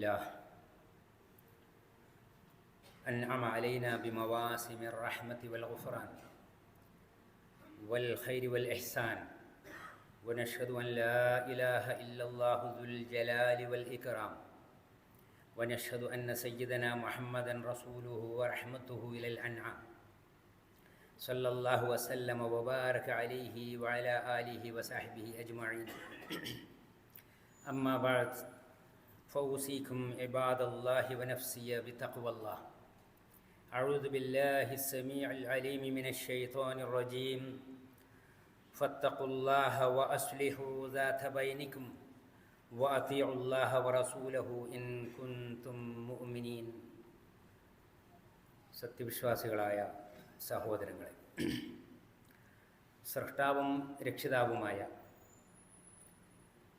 لله أنعم علينا بمواسم الرحمة والغفران والخير والإحسان ونشهد أن لا إله إلا الله ذو الجلال والإكرام ونشهد أن سيدنا محمدا رسوله ورحمته إلى الأنعام صلى الله وسلم وبارك عليه وعلى آله وصحبه أجمعين أما بعد فأوصيكم عباد الله ونفسي بتقوى الله أعوذ بالله السميع العليم من الشيطان الرجيم فاتقوا الله وأصلحوا ذات بينكم وأطيعوا الله ورسوله إن كنتم مؤمنين. സത്യവിശ്വാസികളായ സഹോദരങ്ങളെ, സൃഷ്ടാവും രക്ഷിതാവുമായ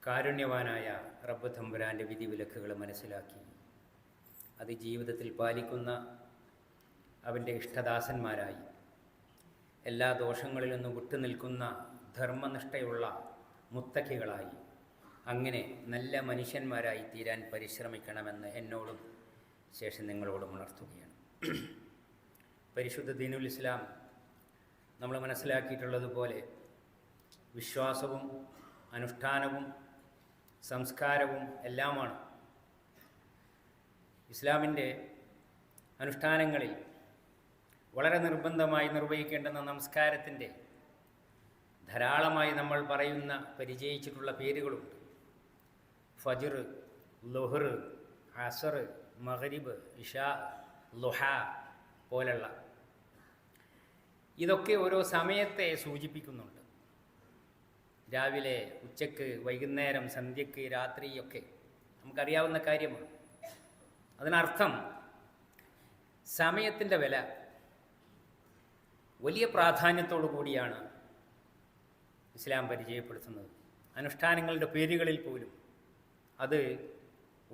കാരുണ്യവാനായ റബ്ബ് തമ്പുരാൻ്റെ വിധിവിലക്കുകൾ മനസ്സിലാക്കി അത് ജീവിതത്തിൽ പാലിക്കുന്ന അവൻ്റെ ഇഷ്ടദാസന്മാരായി എല്ലാ ദോഷങ്ങളിൽ നിന്നും വിട്ടുനിൽക്കുന്ന ധർമ്മനിഷ്ഠയുള്ള മുത്തക്കികളായി അങ്ങനെ നല്ല മനുഷ്യന്മാരായി തീരാൻ പരിശ്രമിക്കണമെന്ന് എന്നോടും ശേഷം നിങ്ങളോടും ഉണർത്തുകയാണ്. പരിശുദ്ധ ദീനുൽ ഇസ്ലാം നമ്മൾ മനസ്സിലാക്കിയിട്ടുള്ളതുപോലെ വിശ്വാസവും അനുഷ്ഠാനവും സംസ്കാരവും എല്ലാമാണ്. ഇസ്ലാമിൻ്റെ അനുഷ്ഠാനങ്ങളിൽ വളരെ നിർബന്ധമായി നിർവഹിക്കേണ്ടുന്ന നമസ്കാരത്തിൻ്റെ ധാരാളമായി നമ്മൾ പറയുന്ന പരിചയിച്ചിട്ടുള്ള പേരുകളുണ്ട്. ഫജ്ർ, ളുഹ്ർ, അസ്ർ, മഗ്രിബ്, ഇശാ, ളുഹ പോലുള്ള ഇതൊക്കെ ഓരോ സമയത്തെ സൂചിപ്പിക്കുന്നുണ്ട്. രാവിലെ, ഉച്ചക്ക്, വൈകുന്നേരം, സന്ധ്യക്ക്, രാത്രിയൊക്കെ നമുക്കറിയാവുന്ന കാര്യമാണ്. അതിനർത്ഥം സമയത്തിൻ്റെ വില വലിയ പ്രാധാന്യത്തോടു കൂടിയാണ് ഇസ്ലാം പരിചയപ്പെടുത്തുന്നത്. അനുഷ്ഠാനങ്ങളുടെ പേരുകളിൽ പോലും അത്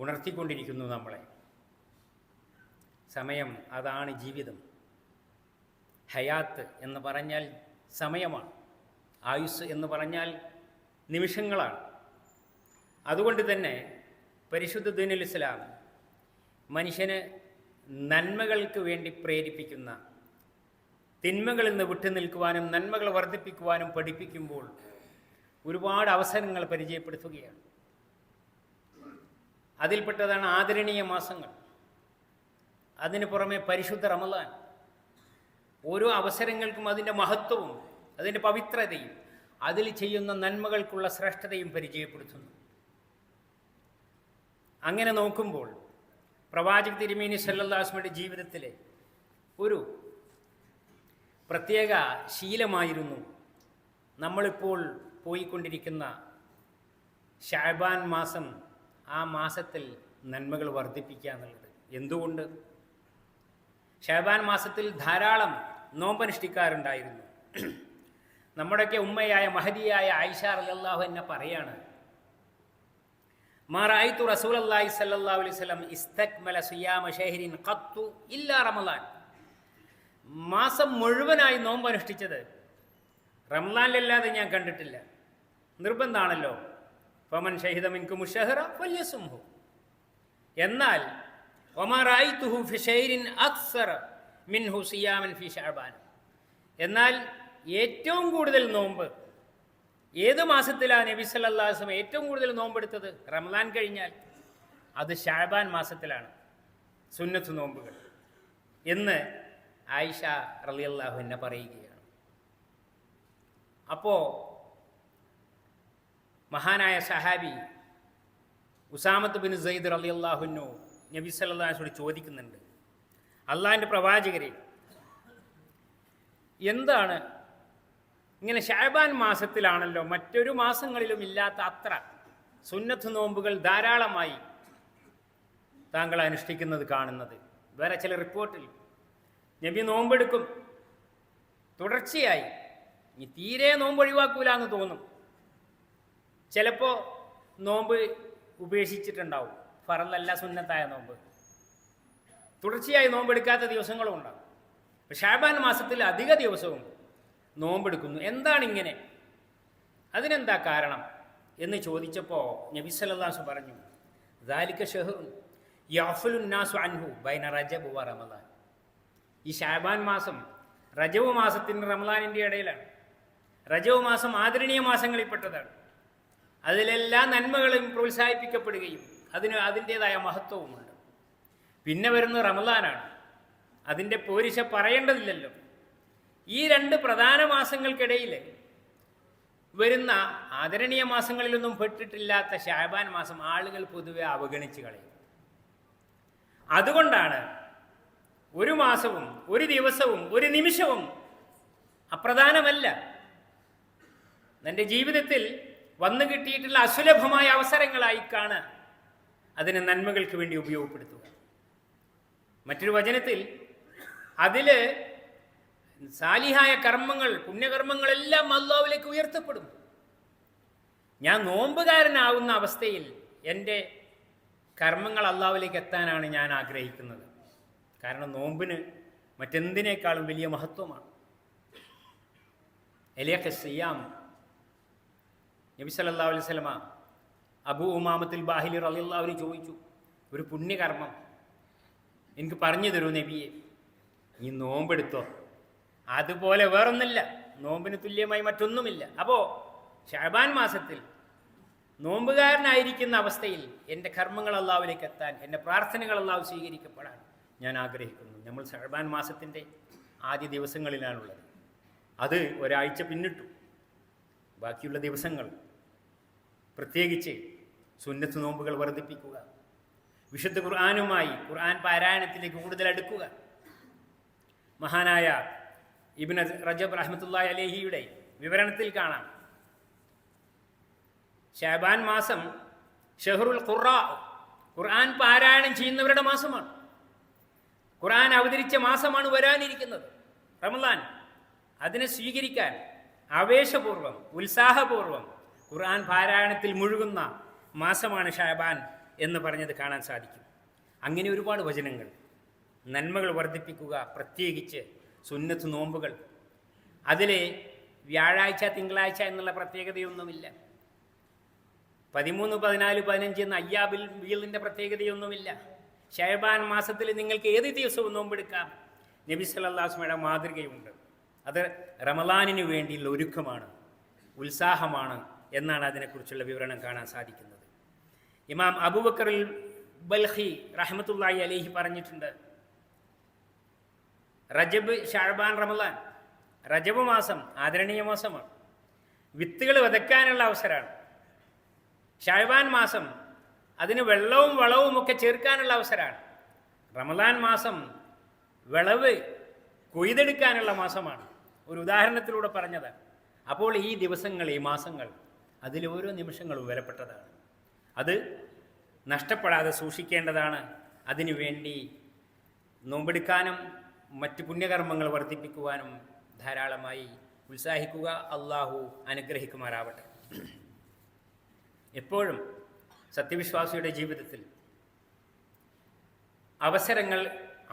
ഉണർത്തിക്കൊണ്ടിരിക്കുന്നു നമ്മളെ. സമയം അതാണ് ജീവിതം. ഹയാത്ത് എന്ന് പറഞ്ഞാൽ സമയമാണ്. ആയുസ് എന്ന് പറഞ്ഞാൽ നിമിഷങ്ങളാണ്. അതുകൊണ്ട് തന്നെ പരിശുദ്ധ ദീനുൽ ഇസ്ലാം മനുഷ്യന് നന്മകൾക്ക് വേണ്ടി പ്രേരിപ്പിക്കുന്ന, തിന്മകളിൽ നിന്ന് വിട്ടുനിൽക്കുവാനും നന്മകൾ വർദ്ധിപ്പിക്കുവാനും പഠിപ്പിക്കുമ്പോൾ ഒരുപാട് അവസരങ്ങൾ പരിചയപ്പെടുത്തുകയാണ്. അതിൽപ്പെട്ടതാണ് ആദരണീയ മാസങ്ങൾ. അതിന് പുറമെ പരിശുദ്ധ റമളാൻ. ഓരോ അവസരങ്ങൾക്കും അതിൻ്റെ മഹത്വവും അതിൻ്റെ പവിത്രതയും അതിൽ ചെയ്യുന്ന നന്മകൾക്കുള്ള ശ്രേഷ്ഠതയും പരിചയപ്പെടുത്തുന്നു. അങ്ങനെ നോക്കുമ്പോൾ പ്രവാചക തിരുമേനി സല്ലല്ലാഹു അലൈഹി വസല്ലമയുടെ ജീവിതത്തിലെ ഒരു പ്രത്യേക ശീലമായിരുന്നു നമ്മളിപ്പോൾ പോയിക്കൊണ്ടിരിക്കുന്ന ശഅബാൻ മാസം. ആ മാസത്തിൽ നന്മകൾ വർദ്ധിപ്പിക്കുക എന്നുള്ളത്. എന്തുകൊണ്ട്? ശഅബാൻ മാസത്തിൽ ധാരാളം നോമ്പനുഷ്ഠിക്കാറുണ്ടായിരുന്നു. നമ്മുടെയൊക്കെ ഉമ്മയായ മഹദിയായ ആയിഷ റളിയല്ലാഹു അൻഹ പറയാണ്, മാ റഅയ്തു റസൂലല്ലാഹി സ്വല്ലല്ലാഹു അലൈഹി വസല്ലം ഇസ്തക്മല സിയാമ ശഹരിൻ ഖത്തു ഇല്ലാ റമളാൻ. മാസം മുഴുവനായി നോമ്പനുഷ്ഠിച്ചത് റമളാനിലല്ലാതെ ഞാൻ കണ്ടിട്ടില്ല. നിർബന്ധമാണല്ലോ, ഫമൻ ഷഹിദ മിൻകും അശ്ശഹറ ഫല്യസുംഹു. എന്നാൽ വമാ റഅയ്തുഹു ഫി ശഹരിൻ അക്സറ മിൻഹു സിയാമൻ ഫി ശഅബാൻ. എന്നാൽ ഏറ്റവും കൂടുതൽ നോമ്പ് ഏത് മാസത്തിലാണ് നബി സല്ലല്ലാഹു അലൈഹി വസല്ലം ഏറ്റവും കൂടുതൽ നോമ്പെടുത്തത്? റമളാൻ കഴിഞ്ഞാൽ അത് ശഅബാൻ മാസത്തിലാണ് സുന്നത്ത് നോമ്പുകൾ എന്ന് ആയിഷ റളിയല്ലാഹു അൻഹ പറയുകയാണ്. അപ്പോൾ മഹാനായ സഹാബി ഉസാമത്ത് ബിൻ സെയ്ദ് റളിയല്ലാഹു അൻഹു നബി സല്ലല്ലാഹു അലൈഹി വസല്ലം ചോദിക്കുന്നുണ്ട്, അള്ളാഹിൻ്റെ പ്രവാചകരെ, എന്താണ് ഇങ്ങനെ ശഅബാൻ മാസത്തിലാണല്ലോ മറ്റൊരു മാസങ്ങളിലും ഇല്ലാത്ത അത്ര സുന്നത്ത് നോമ്പുകൾ ധാരാളമായി താങ്കൾ അനുഷ്ഠിക്കുന്നത് കാണുന്നത്? വേറെ ചില റിപ്പോർട്ടിൽ നബി നോമ്പെടുക്കും തുടർച്ചയായി. ഇനി തീരെ നോമ്പ് ഒഴിവാക്കൂല എന്ന് തോന്നും. ചിലപ്പോൾ നോമ്പ് ഉപേക്ഷിച്ചിട്ടുണ്ടാവും, ഫറളല്ല സുന്നത്തായ നോമ്പ്. തുടർച്ചയായി നോമ്പെടുക്കാത്ത ദിവസങ്ങളും ഉണ്ടാകും. ശഅബാൻ മാസത്തിൽ അധിക ദിവസവും നോമ്പെടുക്കുന്നു. എന്താണിങ്ങനെ? അതിനെന്താ കാരണം എന്ന് ചോദിച്ചപ്പോൾ നബി സല്ലല്ലാഹു അലൈഹി വസല്ലം പറഞ്ഞു, ദാലിക ഷഹ്റുൻ യഅ്ഫലുന്നാസു അൻഹു ബൈന റജബ് വ റമളാൻ. ഈ ശഅബാൻ മാസം റജബ് മാസത്തിൻ്റെ റമളാനിൻ്റെ ഇടയിലാണ്. റജബ് മാസം ആദരണീയ മാസങ്ങളിൽപ്പെട്ടതാണ്. അതിലെല്ലാ നന്മകളും പ്രോത്സാഹിപ്പിക്കപ്പെടുകയും അതിൻ്റേതായ മഹത്വവുമുണ്ട്. പിന്നെ വരുന്ന റമളാനാണ്. അതിൻ്റെ പോരിശ പറയേണ്ടതില്ലല്ലോ. ഈ രണ്ട് പ്രധാന മാസങ്ങൾക്കിടയിൽ വരുന്ന ആദരണീയ മാസങ്ങളിലൊന്നും പെട്ടിട്ടില്ലാത്ത ശഅബാൻ മാസം ആളുകൾ പൊതുവെ അവഗണിച്ച് കളയും. അതുകൊണ്ടാണ് ഒരു മാസവും ഒരു ദിവസവും ഒരു നിമിഷവും അപ്രധാനമല്ല. എൻ്റെ ജീവിതത്തിൽ വന്നു കിട്ടിയിട്ടുള്ള അസുലഭമായ അവസരങ്ങളായി കാണുക, അതിനെ നന്മകൾക്ക് വേണ്ടി ഉപയോഗപ്പെടുത്തുക. മറ്റൊരു വചനത്തിൽ അതിൽ സാലിഹായ കർമ്മങ്ങൾ, പുണ്യകർമ്മങ്ങളെല്ലാം അല്ലാഹുവിലേക്ക് ഉയർത്തപ്പെടും. ഞാൻ നോമ്പുകാരനാവുന്ന അവസ്ഥയിൽ എൻ്റെ കർമ്മങ്ങൾ അല്ലാഹുവിലേക്ക് എത്താനാണ് ഞാൻ ആഗ്രഹിക്കുന്നത്. കാരണം നോമ്പിന് മറ്റെന്തിനേക്കാളും വലിയ മഹത്വമാണ്. സിയാം നബി സല്ലല്ലാഹു അലൈഹി വസല്ലമ അബൂ ഉമാമത്തുൽ ബാഹിലി റളിയല്ലാഹു അൻഹു ചോദിച്ചു, ഒരു പുണ്യകർമ്മം എനിക്ക് പറഞ്ഞു തരൂ നബിയെ. ഈ നോമ്പെടുത്തോ, അതുപോലെ വേറൊന്നുമില്ല, നോമ്പിന് തുല്യമായി മറ്റൊന്നുമില്ല. അപ്പോൾ ശഅബാൻ മാസത്തിൽ നോമ്പുകാരനായിരിക്കുന്ന അവസ്ഥയിൽ എൻ്റെ കർമ്മങ്ങൾ അല്ലാഹുവിലേക്ക് എത്താൻ, എൻ്റെ പ്രാർത്ഥനകൾ അല്ലാഹു സ്വീകരിക്കപ്പെടാൻ ഞാൻ ആഗ്രഹിക്കുന്നു. നമ്മൾ ശഅബാൻ മാസത്തിൻ്റെ ആദ്യ ദിവസങ്ങളിലാണുള്ളത്. അത് ഒരാഴ്ച പിന്നിട്ടു. ബാക്കിയുള്ള ദിവസങ്ങൾ പ്രത്യേകിച്ച് സുന്നത്ത് നോമ്പുകൾ വർദ്ധിപ്പിക്കുക, വിശുദ്ധ ഖുർആനുമായി ഖുർആൻ പാരായണത്തിലേക്ക് കൂടുതൽ അടുക്കുക. മഹാനായ ഇബ്നു റജബ് റഹ്മത്തുള്ളാഹി അലൈഹിയുടെ വിവരണത്തിൽ കാണാം, ശഅബാൻ മാസം ഷഹ്റുൽ ഖുറാ, ഖുർആൻ പാരായണം ചെയ്യുന്നവരുടെ മാസമാണ്. ഖുർആൻ അവതരിച്ച മാസമാണ് വരാനിരിക്കുന്നത് റമളാൻ. അതിനെ സ്വീകരിക്കാൻ ആവേശപൂർവ്വം ഉത്സാഹപൂർവ്വം ഖുർആൻ പാരായണത്തിൽ മുഴുകുന്ന മാസമാണ് ശഅബാൻ എന്ന് പറഞ്ഞത് കാണാൻ സാധിക്കും. അങ്ങനെ ഒരുപാട് വചനങ്ങൾ, നന്മകൾ വർദ്ധിപ്പിക്കുക, പ്രത്യേകിച്ച് സുന്നത്ത് നോമ്പുകൾ. അതിലെ വ്യാഴാഴ്ച തിങ്കളാഴ്ച എന്നുള്ള പ്രത്യേകതയൊന്നുമില്ല. 13, 14, 15 എന്ന അയ്യാബിൽ ബീളിൻ്റെ പ്രത്യേകതയൊന്നുമില്ല. ശഅബാൻ മാസത്തിൽ നിങ്ങൾക്ക് ഏത് ദിവസവും നോമ്പെടുക്കാം. നബി സല്ലല്ലാഹു അലൈഹി വസല്ലമയുടെ മാതൃകയുണ്ട്. അത് റമളാനിന് വേണ്ടിയുള്ള ഒരുക്കമാണ്, ഉത്സാഹമാണ് എന്നാണ് അതിനെക്കുറിച്ചുള്ള വിവരണം കാണാൻ സാധിക്കുന്നത്. ഇമാം അബൂബക്കർ ബൽഖി റഹ്മത്തുള്ളാഹി അലൈഹി പറഞ്ഞിട്ടുണ്ട്, റജബ്, ശഅബാൻ, റമളാൻ, റജബ് മാസം ആദരണീയ മാസമാണ്, വിത്തുകൾ വിതയ്ക്കാനുള്ള അവസരമാണ്. ശഅബാൻ മാസം അതിന് വെള്ളവും വളവും ഒക്കെ ചേർക്കാനുള്ള അവസരമാണ്. റമളാൻ മാസം വിളവ് കൊയ്തെടുക്കാനുള്ള മാസമാണ്. ഒരു ഉദാഹരണത്തിലൂടെ പറഞ്ഞതാണ്. അപ്പോൾ ഈ ദിവസങ്ങൾ, ഈ മാസങ്ങൾ, അതിൽ ഓരോ നിമിഷങ്ങളും വിലപ്പെട്ടതാണ്. അത് നഷ്ടപ്പെടാതെ സൂക്ഷിക്കേണ്ടതാണ്. അതിനുവേണ്ടി നോമ്പെടുക്കാനും മറ്റ് പുണ്യകർമ്മങ്ങൾ വർദ്ധിപ്പിക്കുവാനും ധാരാളമായി ഉത്സാഹിക്കുക. അള്ളാഹു അനുഗ്രഹിക്കുമാറാവട്ടെ. എപ്പോഴും സത്യവിശ്വാസിയുടെ ജീവിതത്തിൽ അവസരങ്ങൾ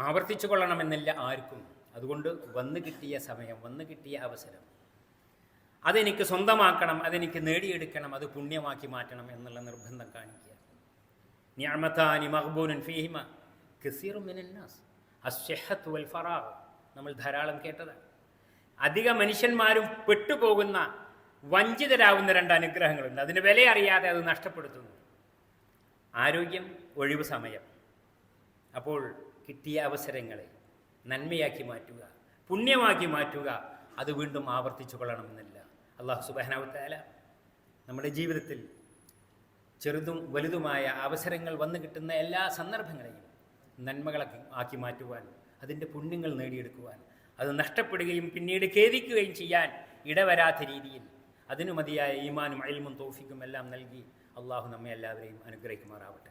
ആവർത്തിച്ചു കൊള്ളണമെന്നില്ല ആർക്കും. അതുകൊണ്ട് വന്നു കിട്ടിയ സമയം, വന്നു കിട്ടിയ അവസരം അതെനിക്ക് സ്വന്തമാക്കണം, അതെനിക്ക് നേടിയെടുക്കണം, അത് പുണ്യമാക്കി മാറ്റണം എന്നുള്ള നിർബന്ധം കാണിക്കുക. നിഅമതാനി മഖ്ബൂനുൻ ഫീഹിമ കസീറുൻ മിനന്നാസ് അസ്സഹത്ത് വൽ ഫറാഗ്, നമ്മൾ ധാരാളം കേട്ടതാണ്. അധിക മനുഷ്യന്മാരും പെട്ടുപോകുന്ന, വഞ്ചിതരാകുന്ന രണ്ട് അനുഗ്രഹങ്ങളുണ്ട്. അതിന് വില അറിയാതെ അത് നഷ്ടപ്പെടുത്തുന്നു. ആരോഗ്യം, ഒഴിവ് സമയം. അപ്പോൾ കിട്ടിയ അവസരങ്ങളെ നന്മയാക്കി മാറ്റുക, പുണ്യമാക്കി മാറ്റുക, അത് വീണ്ടും ആവർത്തിച്ചു കൊള്ളണമെന്നില്ല. അല്ലാഹു സുബ്ഹാനഹു വ തആല നമ്മുടെ ജീവിതത്തിൽ ചെറുതും വലുതുമായ അവസരങ്ങൾ വന്നു കിട്ടുന്ന എല്ലാ സന്ദർഭങ്ങളെയും നന്മകളൊക്കെ ആക്കി മാറ്റുവാൻ, അതിൻ്റെ പുണ്യങ്ങൾ നേടിയെടുക്കുവാൻ, അത് നഷ്ടപ്പെടുകയും പിന്നീട് ഖേദിക്കുകയും ചെയ്യാൻ ഇടവരാത്ത രീതിയിൽ അതിനു മതിയായ ഈമാനും ഇൽമും തൗഫീഖും എല്ലാം നൽകി അള്ളാഹു നമ്മെ എല്ലാവരെയും അനുഗ്രഹിക്കുമാറാവട്ടെ.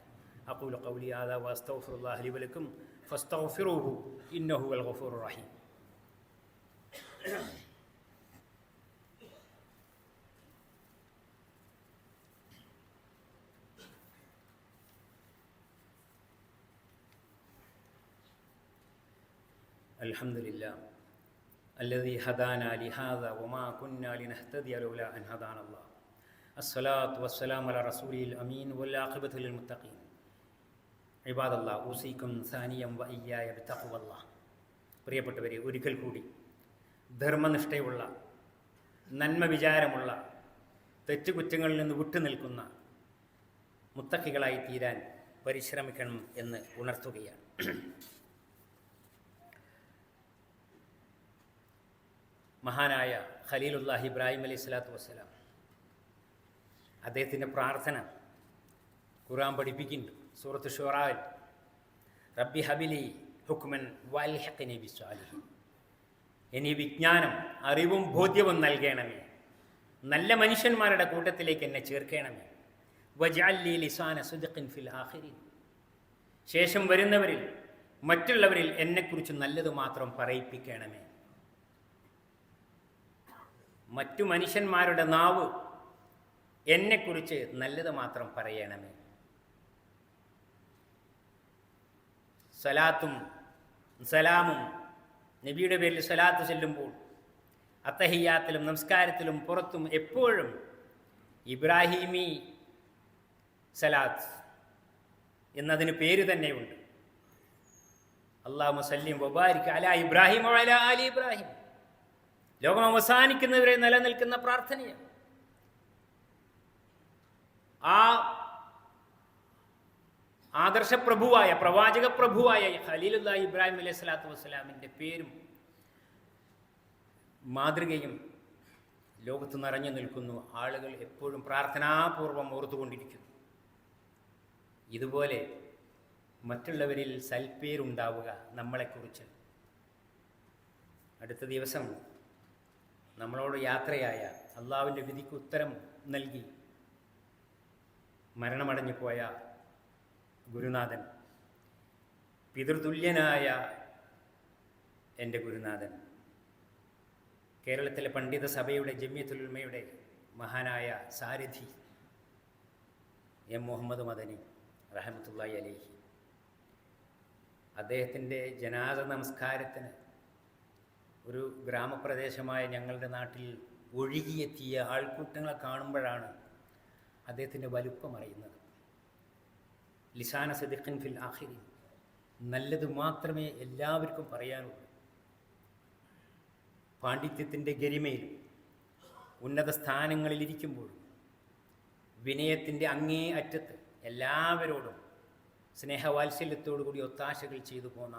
അഖൂലു ഖൗലി ഹാദാ വഅസ്തഗ്ഫിറുല്ലാഹ ലി വലക്കും ഫസ്തഗ്ഫിറൂഹു ഇന്നഹു ഹുവൽ ഗഫൂറുർ റഹീം. അൽഹംദുലില്ലാഹ് الذي هدانا لهذا وما كنا لنهتدي لولا أن هدانا الله. الصلاة والسلام على رسوله الأمين والعاقبة للمتقين. ഇബാദല്ലാഹ് ഊസീക്കും സാനിയം വ ഇയ്യായ ബിത്തഖ്വല്ലാഹ്. പ്രിയപ്പെട്ടവരെ, ഒരിക്കൽ കൂടി ധർമ്മനിഷ്ഠയുള്ള, നന്മ വിചാരമുള്ള, തെറ്റുകുറ്റങ്ങളിൽ നിന്ന് വിട്ടുനിൽക്കുന്ന മുത്തഖികളായി തീരാൻ പരിശ്രമിക്കണം എന്ന് ഉണർത്തുകയാണ്. മഹാനായ ഖലീലുല്ലാഹി ഇബ്രാഹിം അലൈഹി സ്വലാത്തു വസ്സലാം അദ്ദേഹത്തിൻ്റെ പ്രാർത്ഥന ഖുർആൻ പഠിപ്പിക്കുന്നുണ്ട്. സൂറത്ത് ഷുറായിൽ റബ്ബി ഹബിലി ഹുക്മൻ വൽഹിഖ്നി ബിസ്സാലിഹീൻ, ഇനി വിജ്ഞാനം, അറിവും ബോധ്യവും നൽകണമേ, നല്ല മനുഷ്യന്മാരുടെ കൂട്ടത്തിലേക്ക് എന്നെ ചേർക്കണമേ. വജ്അൽ ലീ ലിസാന സിദ്ഖിൻ ഫിൽ ആഖിരീൻ, ശേഷം വരുന്നവരിൽ മറ്റുള്ളവരിൽ എന്നെക്കുറിച്ച് നല്ലത് മാത്രം പറയിപ്പിക്കണമേ. മറ്റു മനുഷ്യന്മാരുടെ നാവ് എന്നെക്കുറിച്ച് നല്ലത് മാത്രം പറയണമേ. സലാത്തും സലാമും, നബിയുടെ പേരിൽ സലാത്ത് ചെല്ലുമ്പോൾ അത്തഹിയ്യാത്തിലും നമസ്കാരത്തിലും പുറത്തും എപ്പോഴും ഇബ്രാഹിമി സലാത്ത് എന്നതിന് പേര് തന്നെയുണ്ട്. അല്ലാഹുമ്മ സല്ലി വബാരിക് അലാ ഇബ്രാഹിം വഅലാ ആലി ഇബ്രാഹിം. ലോകം അവസാനിക്കുന്നവരെ നിലനിൽക്കുന്ന പ്രാർത്ഥനയാണ്. ആ ആദർശപ്രഭുവായ, പ്രവാചക പ്രഭുവായ ഖലീലുല്ലാഹി ഇബ്രാഹിം അലൈഹി സ്വലാത്തു വസ്സലാമിൻ്റെ പേരും മാതൃകയും ലോകത്ത് നിറഞ്ഞു നിൽക്കുന്നു. ആളുകൾ എപ്പോഴും പ്രാർത്ഥനാപൂർവം ഓർത്തുകൊണ്ടിരിക്കുന്നു. ഇതുപോലെ മറ്റുള്ളവരിൽ സൽപ്പേരുണ്ടാവുക നമ്മളെക്കുറിച്ച്. അടുത്ത ദിവസം നമ്മളോട് യാത്രയായ, അള്ളാഹുവിൻ്റെ വിധിക്ക് ഉത്തരം നൽകി മരണമടഞ്ഞു പോയ ഗുരുനാഥൻ, പിതൃതുല്യനായ എൻ്റെ ഗുരുനാഥൻ, കേരളത്തിലെ പണ്ഡിത സഭയുടെ ജമിയത്തുൽ ഉലമയുടെ മഹാനായ സാരഥി എം മുഹമ്മദ് മദനി റഹ്മത്തുള്ളാഹി അലൈഹി, അദ്ദേഹത്തിൻ്റെ ജനാസ നമസ്കാരത്തിന് ഒരു ഗ്രാമപ്രദേശമായ ഞങ്ങളുടെ നാട്ടിൽ ഒഴുകിയെത്തിയ ആൾക്കൂട്ടങ്ങളെ കാണുമ്പോഴാണ് അദ്ദേഹത്തിൻ്റെ വലുപ്പം അറിയുന്നത്. ലിസാന സിദ്ഖിൻ ഫിൽ ആഖിരീൻ, നല്ലത് മാത്രമേ എല്ലാവർക്കും പറയാനുള്ളൂ. പാണ്ഡിത്യത്തിൻ്റെ ഗരിമയിലും ഉന്നത സ്ഥാനങ്ങളിലിരിക്കുമ്പോഴും വിനയത്തിൻ്റെ അങ്ങേ അറ്റത്ത് എല്ലാവരോടും സ്നേഹവാത്സല്യത്തോടു കൂടി ഒത്താശകൾ ചെയ്തു പോന്ന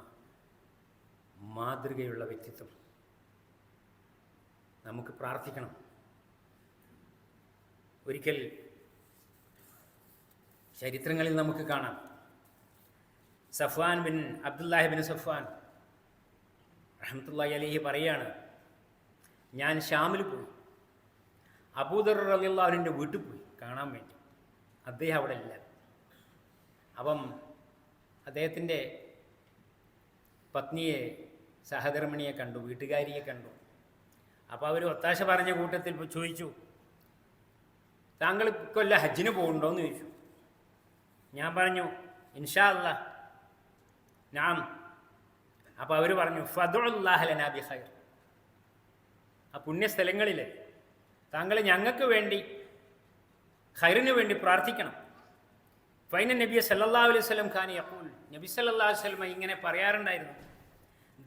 മാതൃകയുള്ള വ്യക്തിത്വം. നമുക്ക് പ്രാർത്ഥിക്കണം. ഒരിക്കൽ ചരിത്രങ്ങളിൽ നമുക്ക് കാണാം, സഫ്വാൻ ബിൻ അബ്ദുല്ലാഹി ബിൻ സഫ്വാൻ റഹ്മത്തുള്ളാഹി അലൈഹി പറയാണ്, ഞാൻ ഷാമിൽ പോയി, അബൂദർ റളിയല്ലാഹു അൻഹുവിൻ്റെ വീട്ടിൽ പോയി കാണാൻ വേണ്ടി. അദ്ദേഹം അവിടെ ഇല്ല. അപ്പം അദ്ദേഹത്തിൻ്റെ പത്നിയെ, സഹധർമ്മിണിയെ കണ്ടു, വീട്ടുകാരിയെ കണ്ടു. അപ്പോൾ അവർ ഒത്താശ പറഞ്ഞ കൂട്ടത്തിൽ ചോദിച്ചു, താങ്കൾ കൊല്ല ഹജ്ജിന് പോകുന്നുണ്ടോയെന്ന് ചോദിച്ചു. ഞാൻ പറഞ്ഞു, ഇൻഷാ അല്ലാഹ് ഞാൻ. അപ്പോൾ അവർ പറഞ്ഞു, ഫദ്ഉല്ലാഹ ലനാ ബിഖൈർ, ആ പുണ്യസ്ഥലങ്ങളിൽ താങ്കൾ ഞങ്ങൾക്ക് വേണ്ടി, ഖൈറിന് വേണ്ടി പ്രാർത്ഥിക്കണം. ഫൈന നബി സല്ലല്ലാഹു അലൈഹി വസല്ലം ഖാന യഖൂൽ, നബി സല്ലല്ലാഹു അലൈഹി വസല്ലം ഇങ്ങനെ പറയാറുണ്ടായിരുന്നു,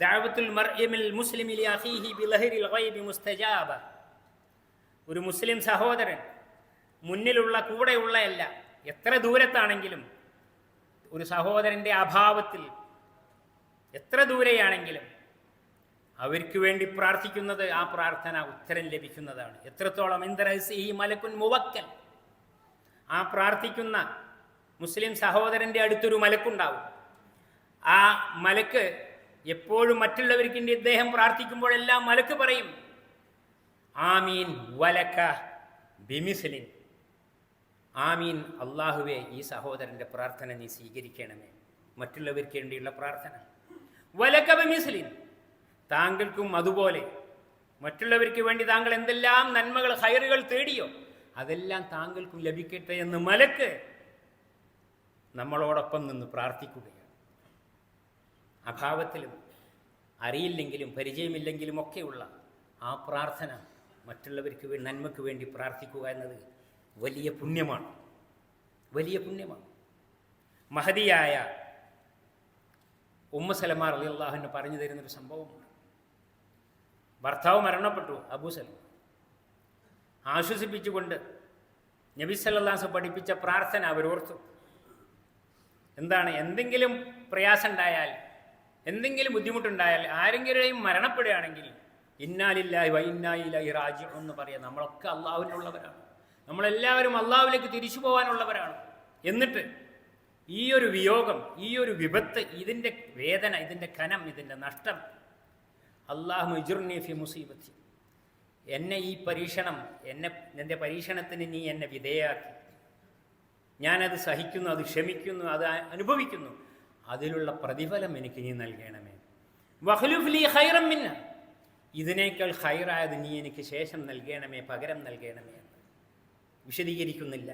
ദഅവത്തുൽ മർഇ മിൽ മുസ്ലിമി ലി അഖീഹി ബിളഹരിൽ ഗൈബി മുസ്തജാബ. ഒരു മുസ്ലിം സഹോദരൻ മുന്നിലുള്ള കൂടെയുള്ളയല്ല, എത്ര ദൂരത്താണെങ്കിലും ഒരു സഹോദരൻ്റെ അഭാവത്തിൽ എത്ര ദൂരെയാണെങ്കിലും അവർക്ക് വേണ്ടി പ്രാർത്ഥിക്കുന്നത്, ആ പ്രാർത്ഥന ഉത്തരം ലഭിക്കുന്നതാണ്. എത്രത്തോളം ഇൻദറഹി മലക്കുൻ മുവക്കൽ, ആ പ്രാർത്ഥിക്കുന്ന മുസ്ലിം സഹോദരൻ്റെ അടുത്തൊരു മലക്കുണ്ടാവും. ആ മലക്ക് എപ്പോഴും മറ്റുള്ളവർക്ക് വേണ്ടി ഇദ്ദേഹം പ്രാർത്ഥിക്കുമ്പോഴെല്ലാം മലക്ക് പറയും, ആമീൻ വലക ബിമിസ്ലിൻ, ആമീൻ അള്ളാഹുവേ, ഈ സഹോദരൻ്റെ പ്രാർത്ഥന നീ സ്വീകരിക്കണമേ. മറ്റുള്ളവർക്ക് വേണ്ടിയുള്ള പ്രാർത്ഥന. വലക ബിമിസ്ലിൻ, താങ്കൾക്കും അതുപോലെ മറ്റുള്ളവർക്ക് വേണ്ടി താങ്കൾ എന്തെല്ലാം നന്മകൾ, ഖൈറുകൾ തേടിയോ അതെല്ലാം താങ്കൾക്കും ലഭിക്കട്ടെ എന്ന് മലക്ക് നമ്മളോടൊപ്പം നിന്ന് പ്രാർത്ഥിക്കുകയാണ്. അഭാവത്തിലും അറിയില്ലെങ്കിലും പരിചയമില്ലെങ്കിലും ഒക്കെയുള്ള ആ പ്രാർത്ഥന, മറ്റുള്ളവർക്ക് നന്മയ്ക്ക് വേണ്ടി പ്രാർത്ഥിക്കുക എന്നത് വലിയ പുണ്യമാണ്, വലിയ പുണ്യമാണ്. മഹദിയായ ഉമ്മു സലമ റളിയല്ലാഹു അൻഹ പറഞ്ഞു തരുന്നൊരു സംഭവമുണ്ട്. ഭർത്താവ് മരണപ്പെട്ടു, അബൂ സലമ ആശ്വസിപ്പിച്ചുകൊണ്ട് നബി സല്ലല്ലാഹു അലൈഹി വസല്ലം പഠിപ്പിച്ച പ്രാർത്ഥന അവരോർത്തു. എന്താണ്? എന്തെങ്കിലും പ്രയാസം ഉണ്ടായാൽ, എന്തെങ്കിലും ബുദ്ധിമുട്ടുണ്ടായാൽ, ആരെങ്കിലും മരണപ്പെടുകയാണെങ്കിൽ ഇന്നാ ലില്ലാഹി വ ഇന്നാ ഇലൈഹി റാജിഊൻ എന്ന് പറയാം. നമ്മളൊക്കെ അള്ളാഹുവിനുള്ളവരാണ്, നമ്മളെല്ലാവരും അള്ളാഹുവിലേക്ക് തിരിച്ചു പോകാനുള്ളവരാണ്. എന്നിട്ട് ഈ ഒരു വിയോഗം, ഈ ഒരു വിപത്ത്, ഇതിൻ്റെ വേദന, ഇതിൻ്റെ കനം, ഇതിൻ്റെ നഷ്ടം, അല്ലാഹുമ്മ ഇജ്റുനി ഫി മുസീബത്തി, എന്നെ ഈ പരീക്ഷണം, എൻ്റെ പരീക്ഷണത്തിന് നീ എന്നെ വിധേയാക്കി, ഞാനത് സഹിക്കുന്നു, അത് ക്ഷമിക്കുന്നു, അത് അനുഭവിക്കുന്നു, അതിലുള്ള പ്രതിഫലം എനിക്ക് നീ നൽകണമേ. വഖ്ലുഫ് ലീ ഖൈറൻ മിന്ന, ഇതിനേക്കാൾ ഖൈറായത് നീ എനിക്ക് ശേഷം നൽകണമേ, പകരം നൽകണമേ എന്ന് വിശദീകരിക്കുന്നില്ല.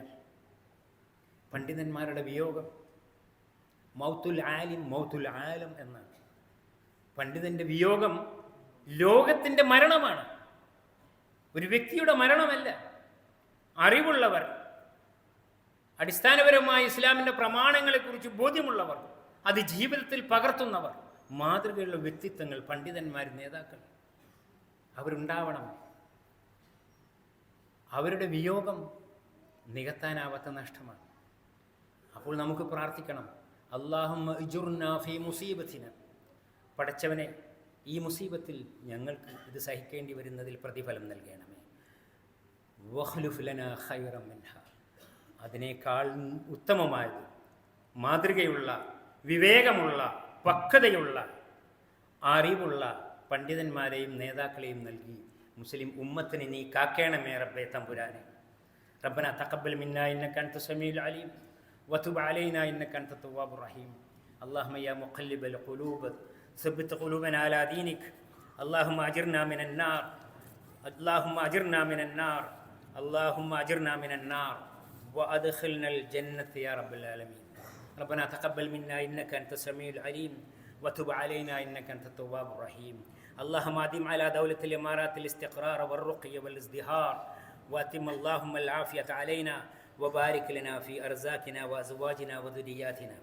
പണ്ഡിതന്മാരുടെ വിയോഗം മൗത്തുൽ ആലിം മൗത്തുൽ ആലം എന്നാണ്. പണ്ഡിതൻ്റെ വിയോഗം ലോകത്തിൻ്റെ മരണമാണ്, ഒരു വ്യക്തിയുടെ മരണമല്ല. അറിവുള്ളവർ, അടിസ്ഥാനപരമായ ഇസ്ലാമിൻ്റെ പ്രമാണങ്ങളെക്കുറിച്ച് ബോധ്യമുള്ളവർ, അത് ജീവിതത്തിൽ പകർത്തുന്നവർ, മാതൃകയുള്ള വ്യക്തിത്വങ്ങൾ, പണ്ഡിതന്മാർ, നേതാക്കൾ അവരുണ്ടാവണം. അവരുടെ വിയോഗം നികത്താനാവാത്ത നഷ്ടമാണ്. അപ്പോൾ നമുക്ക് പ്രാർത്ഥിക്കണം, അല്ലാഹുമ്മ ഇജ്റുനാ ഫീ മുസീബത്തിന, പടച്ചവനെ ഈ മുസീബത്തിൽ ഞങ്ങൾക്ക് ഇത് സഹിക്കേണ്ടി വരുന്നതിൽ പ്രതിഫലം നൽകണമേ. വഖ്ലുഫ് ലനാ ഖൈറൻ മിൻഹാ, അതിനേക്കാൾ ഉത്തമമായത്, മാതൃകയുള്ള, വിവേകമുള്ള, പക്വതയുള്ള, അറിവുള്ള പണ്ഡിതന്മാരെയും നേതാക്കളെയും നൽകി മുസ്ലിം ഉമ്മത്തിനെ നീ കാക്കേണമേ റബ്ബേ തമ്പുരാനെ. റബ്ബനാ തഖബ്ബൽ മിന്നാ ഇന്നക അൻത സമീഉൽ അലീം വതുബ് അലൈനാ ഇന്നക അൻത തവ്വാബുർ റഹീം. അല്ലാഹുമ്മ യാ മുഖല്ലിബൽ ഖുലൂബ് ثبت قلوبنا على دينك. اللهم أجرنا من النار، اللهم أجرنا من النار، اللهم أجرنا من النار وأدخلنا الجنة يا رب العالمين. ربنا تقبل منا إنك أنت السميع العليم وتب علينا إنك أنت التواب الرحيم. اللهم أدم على دولة الإمارات الاستقرار والرقي والازدهار، وأتم اللهم العافية علينا، وبارك لنا في أرزاقنا وأزواجنا وذرياتنا.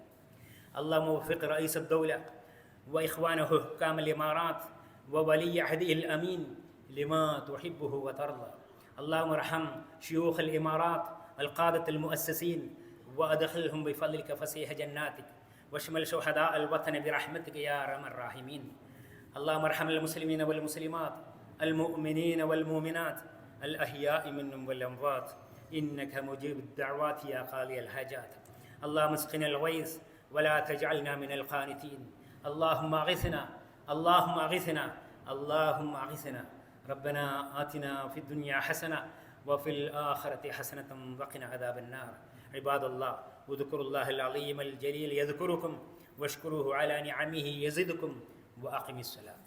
اللهم وفق رئيس الدولة وإخوانه حكام الإمارات وولي عهده الأمين لما تحبه وترضى. اللهم ارحم شيوخ الإمارات القادة المؤسسين وأدخلهم بفضلك فسيح جناتك، واشمل شهداء الوطن برحمتك يا أرحم الراحمين. اللهم ارحم المسلمين والمسلمات، المؤمنين والمؤمنات، الأحياء منهم والأموات، إنك مجيب الدعوات يا قاضي الحاجات. اللهم اسقنا الغيث ولا تجعلنا من القانتين. اللهم أغثنا، اللهم أغثنا، اللهم أغثنا. ربنا آتنا في الدنيا حسنة وفي الآخرة حسنة وقنا عذاب النار. عباد الله، اذكروا الله العظيم الجليل يذكركم، واشكروه على نعمه يزدكم، وأقم الصلاة.